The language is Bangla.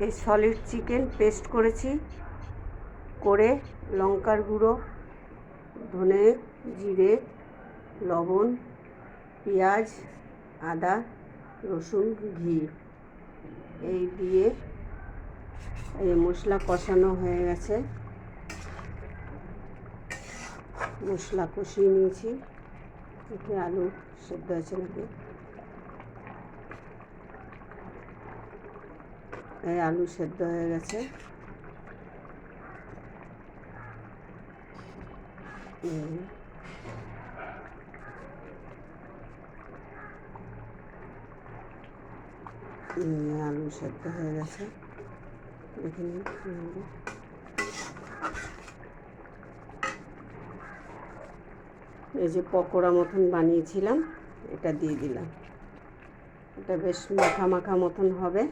এই সলিড চিকেন পেস্ট করেছি, করে লঙ্কার গুঁড়ো, ধনে, জিরে, লবণ, পেঁয়াজ, আদা, রসুন, ঘি এই দিয়ে এই মশলা কষানো হয়ে গেছে। মশলা কষিয়ে নিয়েছি। এতে আলু সেদ্ধ হয়েছে নাকি, এই আলু সেদ্ধ হয়ে গেছে। আলু সেদ্ধ হয়ে গেছে, এখানে এই যে পকোড়া মতন বানিয়েছিলাম এটা দিয়ে দিলাম। এটা বেশ মাখা মাখা মতন হবে।